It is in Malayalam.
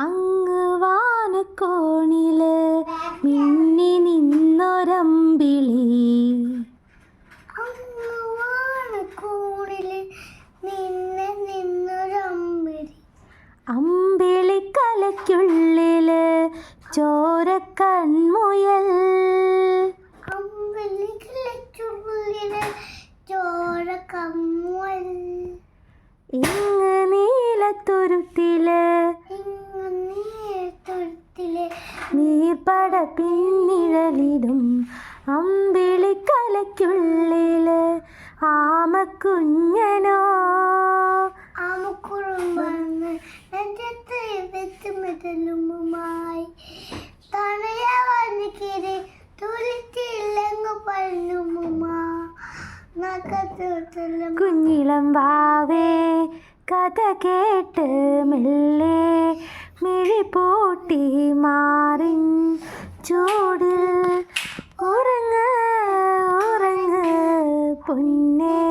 അങ്ങ് വാനക്കോണില് മിന്നി നിന്നൊരമ്പിളി, അമ്പിളിക്കലയ്ക്കുള്ളില് ചോരക്കൺമുയൽ, ഇങ്ങ് നീലത്തുരുത്തില് നീർപ്പട പിന്നിഴലിടും, അമ്പിളിക്കലയ്ക്കുള്ളില് ആമക്കുഞ്ഞനോ കുഞ്ഞിളം വാവേ കഥ കേട്ട് മെല്ലെ മിഴിപൂട്ടി മാറിൻ ചൂടിൽ ഉറങ്ങ് ഉറങ്ങ് പൊന്നേ.